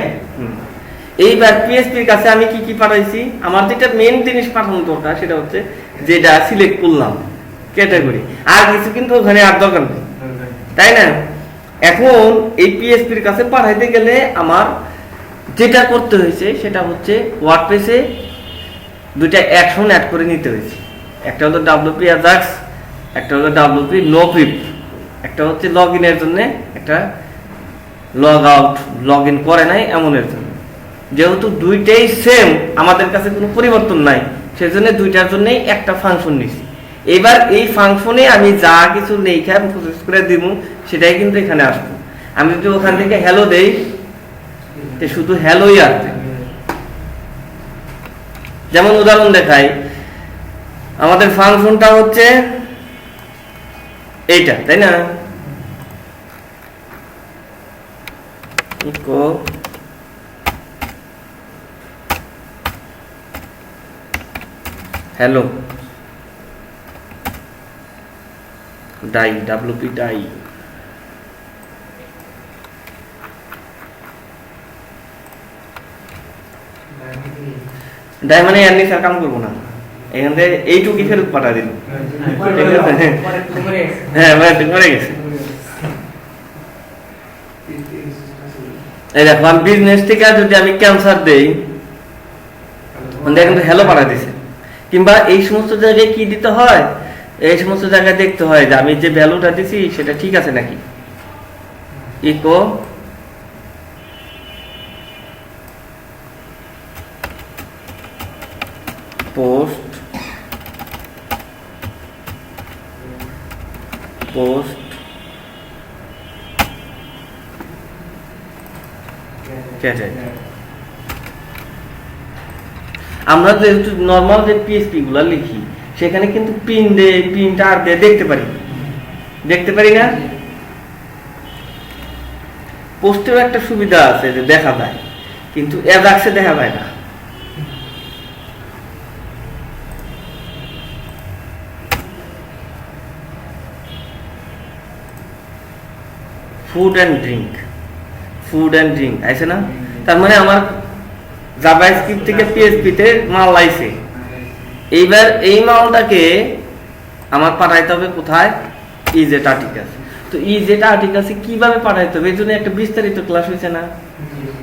এইবার পিএসপির কাছে আমি কি কি পাঠাইছি, আমার যেটা মেইন জিনিস পাঠানো দরকার সেটা হচ্ছে যেটা সিলেক্ট করলাম ক্যাটাগরি, আর কিছু কিন্তু ওখানে আর দরকার নেই, তাই না? এখন এই পিএসপির কাছে পাঠাইতে গেলে আমার যেটা করতে হয়েছে সেটা হচ্ছে ওয়ার্ডপ্রেসে 2টা অ্যাকশন অ্যাড করে নিতে হয়েছে। একটা হলো WP ajax, একটা হলো WP nopip, একটা হচ্ছে লগ ইনের জন্য, একটা লগ আউট, লগ ইন করে নাই এমনের জন্য। যেহেতু দুইটাই সেম, আমাদের কাছে কোনো পরিবর্তন নাই, সেজন্য দুইটার জন্যই একটা ফাংশন নিছি। এবার এই ফাংশনে আমি যা কিছু লেখা প্রসেস করে দিব সেটাই কিন্তু এখানে আসবো। আমি যদি ওখান থেকে হ্যালো দেই, শুধু হ্যালোই আসবে। যেমন উদাহরণ দেখাই, আমাদের ফাংশনটা হচ্ছে এইটা, তাই না? Eco hello die, WP die. Die মানে এর নিচে কাম করবো না, এখান থেকে এইটুকুই ফেরত পাঠা দিল। হ্যাঁ, মরে গেছে। এই দেখো, আমি বিজনেস থেকে যদি আমি ক্যান্সার দেই, কিন্তু হ্যালো পাঠা দিছে। কিংবা এই সমস্ত জায়গায় কি দিতে হয়, এই সমস্ত জায়গায় দেখতে হয় যে আমি যে ভ্যালুটা দিছি সেটা ঠিক আছে নাকি। ইকো পোস্ট আমরা যেহেতু নর্মাল যে পিএসপি গুলা লিখি সেখানে কিন্তু পিনটা আর দিয়ে দেখতে পারি না। পোস্টের একটা সুবিধা আছে যে দেখা যায়, কিন্তু অ্যাজাক্সে দেখা যায় না। ফুড অ্যান্ড ড্রিঙ্ক আছে না, তার মানে আমার জাভাস্ক্রিপ্ট থেকে পিএসপি তে মাল আইছে। এইবার এই মালটাকে আমার পাঠাইতে হবে কোথায়, ইজ এ আর্টিকেল। তো এই যেটা আর্টিকেলসে কিভাবে পাঠাইতে হবে এর জন্য একটা বিস্তারিত ক্লাস হয়েছে না?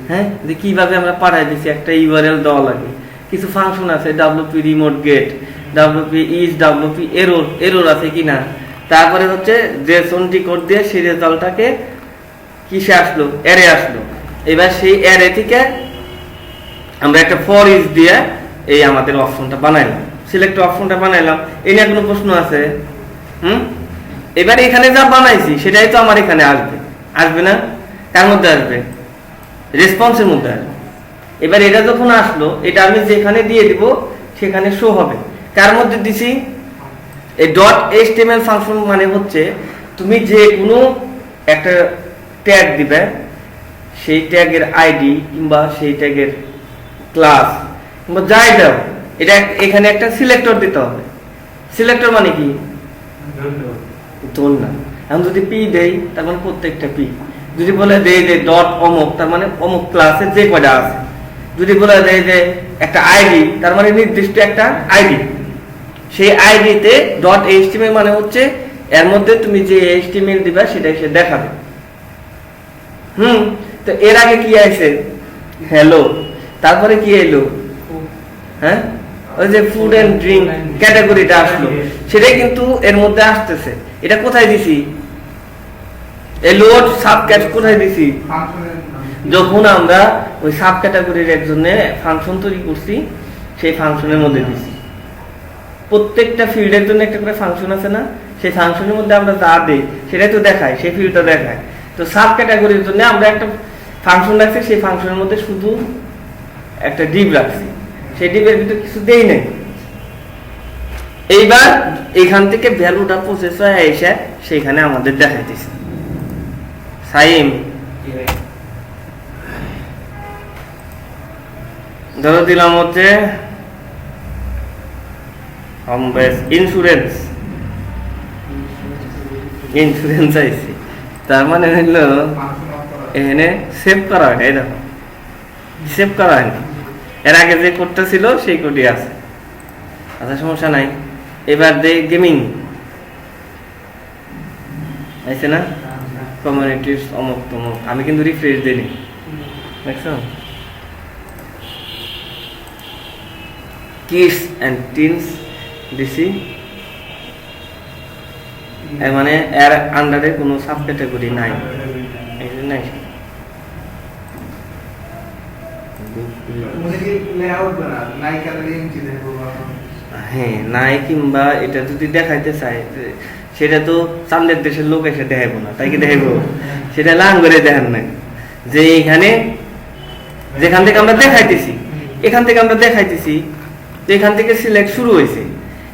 হ্যাঁ, যে কিভাবে আমরা পাঠাই দিচ্ছি, একটা ইউআরএল দেওয়া লাগে, কিছু ফাংশন আছে, WP remote get, WP is, WP error আছে কিনা, তারপরে হচ্ছে জেসন ডিকোড দিয়ে সেই রেজাল্টটাকে কিসে আসলো, অ্যারে আসলো। এবার সেই অ্যারে থেকে আমরা একটা ফর ইজ দিয়ে এই আমাদের অপশনটা বানাইলাম, সিলেক্ট অপশনটা বানাইলাম। এই নিয়ে কোনো প্রশ্ন আছে? এবার এখানে যা বানাইছি সেটাই তো আমার এখানে আসবে না? কার মধ্যে আসবে? রেসপন্সের মধ্যে আসবে। এবার এটা যখন আসলো, এটা আমি যেখানে দিয়ে দিব সেখানে শো হবে। কার মধ্যে দিছি? এই ডট এইচটিএমএল ফাংশন মানে হচ্ছে তুমি যে কোনো একটা ট্যাগ দিবে, সেই ট্যাগের আইডি কিংবা সেই ট্যাগের ক্লাস কিংবা যাই দাও, এটা এখানে একটা সিলেক্টর দিতে হবে। সিলেক্টর মানে কি? ধরনা। এখন যদি পি দেই তার মানে প্রত্যেকটা পি, যদি বলে দেই যে ডট অমুক তার মানে অমুক ক্লাসে যে কয়টা আছে, যদি বলে দেয় যে একটা আইডি তার মানে নির্দিষ্ট একটা আইডি, সেই আইডিতে ডট এইচটিএমএল মানে হচ্ছে এর মধ্যে তুমি যে এইচটিএমএল দিবা সেটা এসে দেখাবে। তো এর আগে কি আছে? হ্যালো, তারপরে কি এলো? হ্যাঁ, ওই যে ফুড এন্ড ড্রিঙ্ক ক্যাটাগরিটা আসলো, সেটাই কিন্তু এর মধ্যে আসতেছে। এটা কোথায় দিছি? এই লোড সাব ক্যাটাগরি কোথায় দিছি? যখন আমরা ওই সাব ক্যাটাগরির একজনে ফাংশন তৈরি করছি, সেই ফাংশনের মধ্যে দিছি। প্রত্যেকটা ফিল্ডের জন্য একটা করে ফাংশন আছে না? সেই ফাংশনের মধ্যে আমরা যা দেই সেটাই তো দেখায়, সেই ফিল্ডটা দেখায়। তো সাব ক্যাটাগরির জন্য আমরা একটা ফাংশন রাখছি, সেই ফাংশনের মধ্যে শুধু একটা ডিভ রাখছি, সেই ডিভের ভিতরে কিছু দেই নাই। এইবার এখান থেকে ভ্যালুটা প্রসেস হয়ে এসে সেইখানে আমাদের দেখাইতেছে। সাইম ধরো দিলাম হচ্ছে ইন্স্যুরেন্স আইছে, তার মানে হইলো এখানে সেভ করা হয়, এই দেখো সেভ করা হয়নি, এর আগে যে কোডটা ছিল সেই কোডই আছে। আচ্ছা, সমস্যা নাই। এবার দেই গেমিং, আইছে না? কমিউনিটিস অমুক তমুক, আমি কিন্তু রিফ্রেশ দিইনি, দেখছো? কিডস এন্ড টিনস দিছি, এর মানে এর আন্ডারে কোনো সাব ক্যাটাগরি নাই, নাই। হ্যাঁ, নাই, কিংবা এটা যদি দেখাইতে চাই সেটা তো চান্দের দেশের লোক এসে দেখাইব না, তাই কি দেখাইব? সেটা লাং করে দেখান নাই, যে এখানে যেখান থেকে আমরা দেখাইতেছি, এখান থেকে আমরা দেখাইতেছি, এখান থেকে সিলেক্ট শুরু হয়েছে।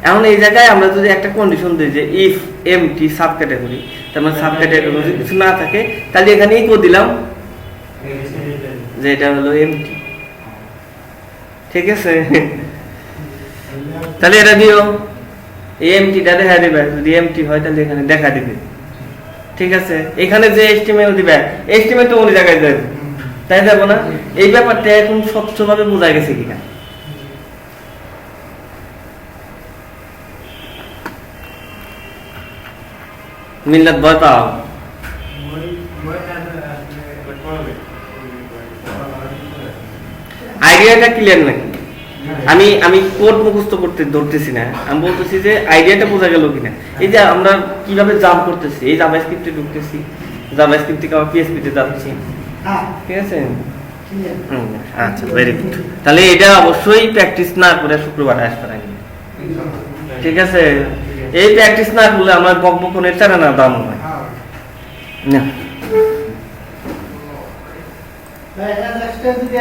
এখন এই জায়গায় আমরা যদি একটা কন্ডিশন দিই যে ইফ এমটি সাব ক্যাটাগরি, তার মানে সাব ক্যাটাগরি যদি কিছু না থাকে, তাহলে এখানে ইকো দিলাম যে এটা হলো এমটি, ঠিক আছে? তাহলে এটা দিও, এমটিটা দেখা দিবে, যদি এমটি হয় তাহলে এখানে দেখা দিবে, ঠিক আছে? এখানে যে এইচটিএমএল দিবে, এইচটিএমএল তো অন্য জায়গায় যাবে, তাই যাব না? এই ব্যাপারটা এখন স্বচ্ছভাবে বোঝা গেছে কিনা? মিল্লাত ভয় পাও? আইডিয়াটা ক্লিয়ার নাকি? আমি কোড মুখস্থ করতে ধরতেছি না, আমি বলতেছি যে আইডিয়াটা বোঝা গেল কিনা। এই যে আমরা কিভাবে জাম্প করতেছি, এই জাভাস্ক্রিপ্টে ঢুকতেছি, জাভাস্ক্রিপ্ট থেকে আবার পিএইচপি তে যাচ্ছি, ঠিক আছে? আচ্ছা, ভেরি গুড। তাহলে এটা অবশ্যই প্র্যাকটিস না করে শুক্রবার আসবে না, ঠিক আছে? এই প্র্যাকটিস না করলে আমার বকবকনের চারা না দাম হয় না।